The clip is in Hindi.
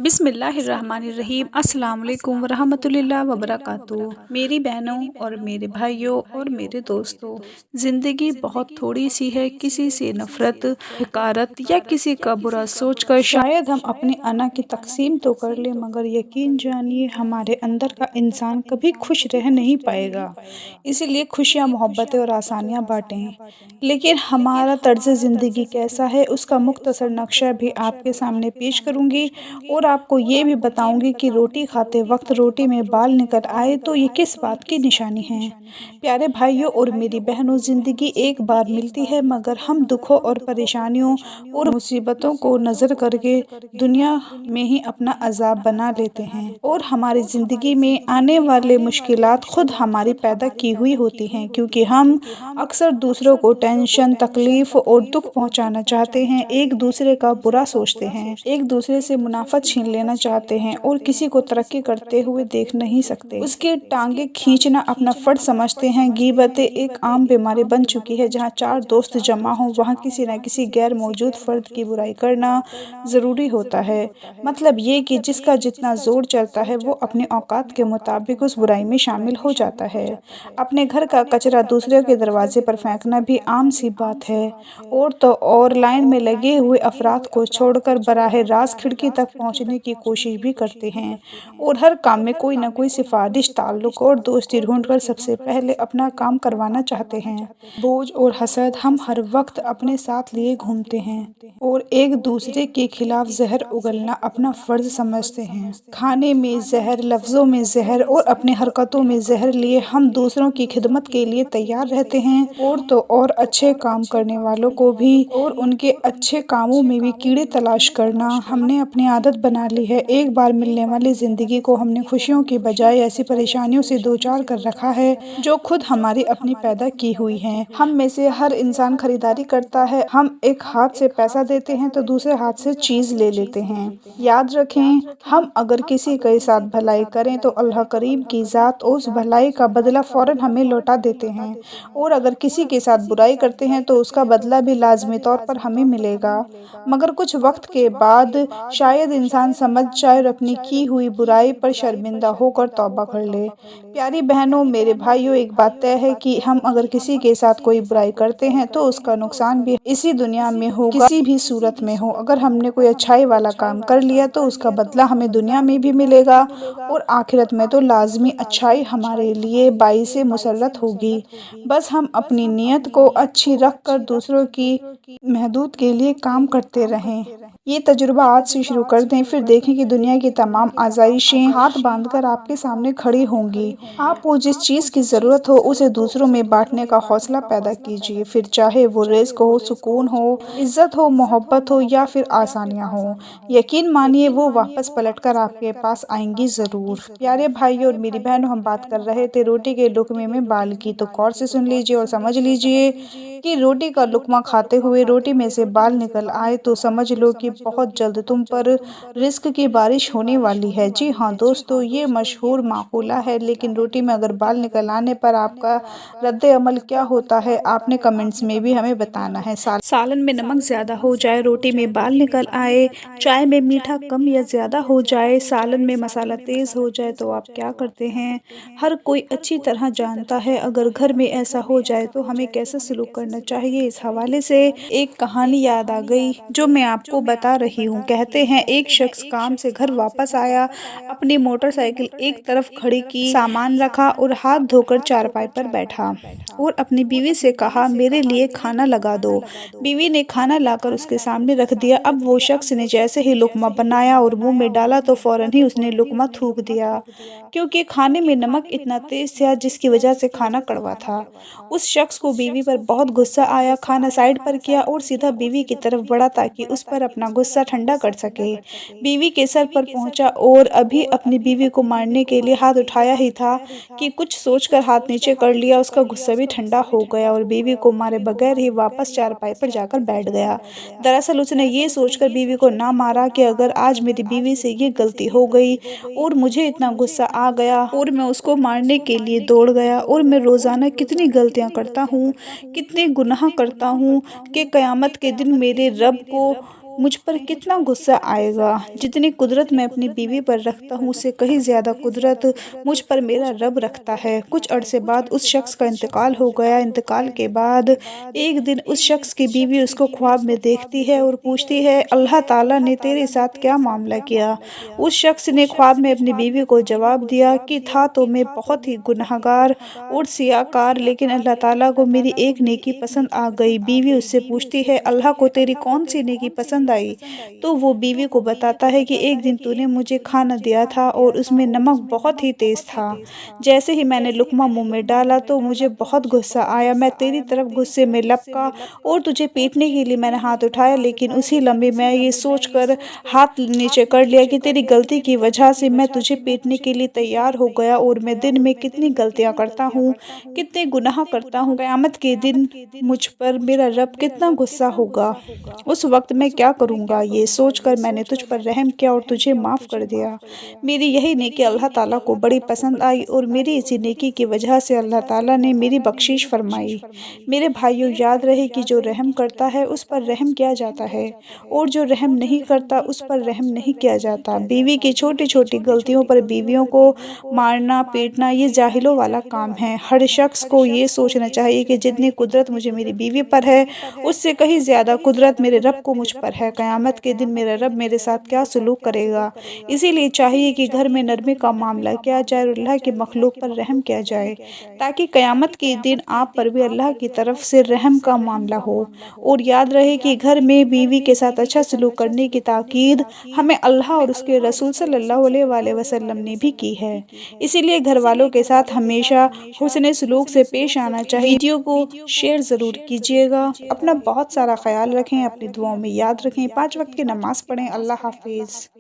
बिस्मिल्लाहिर्रहमानिर्रहीम अस्सलाम वालेकुम वरहमतुल्लाहि वबरकातुहू। मेरी बहनों और मेरे भाइयों और मेरे दोस्तों, ज़िंदगी बहुत थोड़ी सी है। किसी से नफ़रत, हकारत या किसी का बुरा सोचकर शायद हम अपनी अना की तकसीम तो कर लें, मगर यकीन जानिए हमारे अंदर का इंसान कभी खुश रह नहीं पाएगा। इसीलिए खुशियाँ, मोहब्बतें और आसानियाँ बाँटें। लेकिन हमारा तर्ज़ ज़िंदगी कैसा है, उसका मुख्तसर नक्शा भी आपके सामने पेश करूँगी और आपको ये भी बताऊंगी कि रोटी खाते वक्त रोटी में बाल निकल आए तो ये किस बात की निशानी है। प्यारे भाइयों और मेरी बहनों, ज़िंदगी एक बार मिलती है, मगर हम दुखों और परेशानियों और मुसीबतों को नज़र करके दुनिया में ही अपना अज़ाब बना लेते हैं और हमारी ज़िंदगी में आने वाले मुश्किलात खुद हमारी पैदा की हुई होती हैं, क्योंकि हम अक्सर दूसरों को टेंशन, तकलीफ़ और दुख पहुंचाना चाहते हैं, एक दूसरे का बुरा सोचते हैं, एक दूसरे से मुनाफा छीन लेना चाहते हैं और किसी को तरक्की करते हुए देख नहीं सकते। उसके टांगे खींचना अपना फ़र्ज समझते हैं। गीबतें एक आम बीमारी बन चुकी है। जहाँ चार दोस्त जमा हों, वहाँ किसी न किसी गैर मौजूद फ़र्द की बुराई करना ज़रूरी होता है। मतलब ये कि जिसका जितना ज़ोर चलता है, वो अपनी औकात के मुताबिक उस बुराई में शामिल हो जाता है। अपने घर का कचरा दूसरे के दरवाजे पर फेंकना भी आम सी बात है। और तो और लाइन में लगे हुए अफराद को छोड़कर बराह रास्त खिड़की तक पहुंचने की कोशिश भी करते हैं और हर काम में कोई न कोई सिफारिश, ताल्लुक और दोस्ती ढूंढकर सबसे पहले अपना काम करवाना चाहते हैं। बोझ और हसद हम हर वक्त अपने साथ लिए घूमते हैं और एक दूसरे के खिलाफ जहर उगलना अपना फर्ज समझते हैं। खाने में जहर, लफ्ज़ों में जहर और अपनी हरकतों में जहर लिए हम दूसरों की खिदमत के लिए तैयार रहते हैं और तो और अच्छे काम करने वालों को भी और उनके अच्छे कामों में भी कीड़े तलाश करना हमने अपनी आदत बना ली है। एक बार मिलने वाली ज़िंदगी को हमने खुशियों की बजाय ऐसी परेशानियों से दो चार कर रखा है जो खुद हमारी अपनी पैदा की हुई हैं। हम में से हर इंसान खरीदारी करता है। हम एक हाथ से पैसा देते हैं तो दूसरे हाथ से चीज़ ले लेते हैं। याद रखें, हम अगर किसी के साथ भलाई करें तो अल्लाह करीम की ज़ात उस भलाई का बदला फ़ौरन हमें लौटा देते हैं, और अगर किसी के साथ बुराई करते हैं तो उसका बदला भी लाजमी तौर पर हमें मिलेगा। मगर कुछ वक्त के बाद शायद इंसान समझ जाए और अपनी की हुई बुराई पर शर्मिंदा होकर तौबा कर ले। प्यारी बहनों, मेरे भाइयों, एक बात तय है कि हम अगर किसी के साथ कोई बुराई करते हैं तो उसका नुकसान भी इसी दुनिया में होगा, किसी भी सूरत में हो। अगर हमने कोई अच्छाई वाला काम कर लिया तो उसका बदला हमें दुनिया में भी मिलेगा और आखिरत में तो लाजमी अच्छाई हमारे लिए बाइसे मुसल्लत होगी। बस हम अपनी नीयत को अच्छी रख कर दूसरों की महदूद के लिए काम करते रहें। ये तजुर्बा आज से शुरू कर दें, फिर देखें कि दुनिया की तमाम आज़ाइशें हाथ बांधकर आपके सामने खड़ी होंगी। आपको जिस चीज़ की ज़रूरत हो उसे दूसरों में बांटने का हौसला पैदा कीजिए, फिर चाहे वो रिज़्क हो, सुकून हो, इज़्ज़त हो, मोहब्बत हो या फिर आसानियाँ हो। यकीन मानिए वो वापस पलटकर आपके पास आएंगी ज़रूर। प्यारे भाइयों और मेरी बहनों, हम बात कर रहे थे रोटी के लुक़मे में बाल की, तो गौर से सुन लीजिए और समझ लीजिए कि रोटी का लुक़मा खाते हुए रोटी में से बाल निकल आए तो समझ लो कि बहुत जल्द तुम पर रिस्क की बारिश होने वाली है। जी हाँ दोस्तों, ये मशहूर माक़ूला है, लेकिन रोटी में अगर बाल निकल आने पर आपका रद्द अमल क्या होता है, आपने कमेंट्स में भी हमें बताना है। सालन में नमक ज़्यादा हो जाए, रोटी में बाल निकल आए, चाय में मीठा कम या ज़्यादा हो जाए, सालन में मसाला तेज़ हो जाए तो आप क्या करते हैं? हर कोई अच्छी तरह जानता है अगर घर में ऐसा हो जाए तो हमें कैसा सलूक करना चाहिए। इस हवाले से एक कहानी याद आ गई जो मैं आपको बता रही हूँ। कहते हैं एक शख्स काम से घर वापस आया, अपनी मोटरसाइकिल एक तरफ खड़ी की, सामान रखा और हाथ धोकर चारपाई पर बैठा और अपनी बीवी से कहा, मेरे लिए खाना लगा दो। बीवी ने खाना लाकर उसके सामने रख दिया। अब वो शख्स ने जैसे ही लुक़मा बनाया और मुंह में डाला तो फ़ौरन ही उसने लुक़मा थूक दिया, क्योंकि खाने में नमक इतना तेज़ था जिसकी वजह से खाना कड़वा था। उस शख्स को बीवी पर बहुत गुस्सा आया, खाना साइड पर किया और सीधा बीवी की तरफ बढ़ा ताकि उस पर अपना गुस्सा ठंडा कर सके। बीवी के सर पर पहुंचा और अभी अपनी बीवी को मारने के लिए हाथ उठाया ही था कि कुछ सोचकर हाथ नीचे कर लिया। उसका गुस्सा भी ठंडा हो गया और बीवी को मारे बगैर ही वापस चारपाई पर जाकर बैठ गया। दरअसल उसने ये सोचकर बीवी को ना मारा कि अगर आज मेरी बीवी से ये गलती हो गई और मुझे इतना गुस्सा आ गया और मैं उसको मारने के लिए दौड़ गया, और मैं रोज़ाना कितनी गलतियाँ करता हूँ, कितने गुनाह करता हूँ कि क़यामत के दिन मेरे रब को मुझ पर कितना गुस्सा आएगा। जितनी कुदरत मैं अपनी बीवी पर रखता हूँ उससे कहीं ज़्यादा कुदरत मुझ पर मेरा रब रखता है। कुछ अरसे बाद उस शख्स का इंतकाल हो गया। इंतकाल के बाद एक दिन उस शख्स की बीवी उसको ख्वाब में देखती है और पूछती है, अल्लाह ताला ने तेरे साथ क्या मामला किया? उस शख्स ने ख्वाब में अपनी बीवी को जवाब दिया कि था तो मैं बहुत ही गुनहगार और सियाकार, लेकिन अल्लाह ताला को मेरी एक नेकी पसंद आ गई। बीवी उससे पूछती है, अल्लाह को तेरी कौन सी नेकी पसंद आई? तो वो बीवी को बताता है कि एक दिन तूने मुझे खाना दिया था और उसमें नमक बहुत ही तेज़ था। जैसे ही मैंने लुक़मा मुँह में डाला तो मुझे बहुत गुस्सा आया। मैं तेरी तरफ गुस्से में लपका और तुझे पीटने के लिए मैंने हाथ उठाया, लेकिन उसी लम्हे मैं ये सोचकर हाथ नीचे कर लिया कि तेरी गलती की वजह से मैं तुझे पीटने के लिए तैयार हो गया और मैं दिन में कितनी गलतियाँ करता हूँ, कितने गुनाह करता हूँ। क़यामत के दिन मुझ पर मेरा रब कितना गुस्सा होगा। उस वक़्त मैं क्या करूँगा? ये सोचकर मैंने तुझ पर रहम किया और तुझे माफ़ कर दिया। मेरी यही नेकी अल्लाह ताला को बड़ी पसंद आई और मेरी इसी नेकी की वजह से अल्लाह ताला ने मेरी बख्शिश फ़रमाई। मेरे भाइयों, याद रहे कि जो रहम करता है उस पर रहम किया जाता है और जो रहम नहीं करता उस पर रहम नहीं किया जाता। बीवी की छोटी-छोटी गलतियों पर बीवियों को मारना, पीटना ये जाहिलों वाला काम है। हर शख्स को ये सोचना चाहिए कि जितनी कुदरत मुझे मेरी बीवी पर है उससे कहीं ज़्यादा कुदरत मेरे रब को मुझ पर है। क़यामत के दिन मेरा रब मेरे साथ क्या सलूक करेगा। इसीलिए चाहिए कि घर में नरमी का मामला किया जाए और अल्लाह की मखलूक पर रहम किया जाए, ताकि क़यामत के दिन आप पर भी अल्लाह की तरफ से रहम का मामला हो। और याद रहे कि घर में बीवी के साथ अच्छा सलूक करने की ताकीद हमें अल्लाह और उसके रसूल सल्लल्लाहु अलैहि वसल्लम ने भी की है। इसीलिए घर वालों के साथ हमेशा हुस्न सलूक से पेश आना चाहिए। वीडियो को शेयर ज़रूर कीजिएगा। अपना बहुत सारा ख्याल रखें, अपनी दुआओं में याद रखें, 5 वक्त की नमाज़ पढ़ें। अल्लाह हाफ़िज़।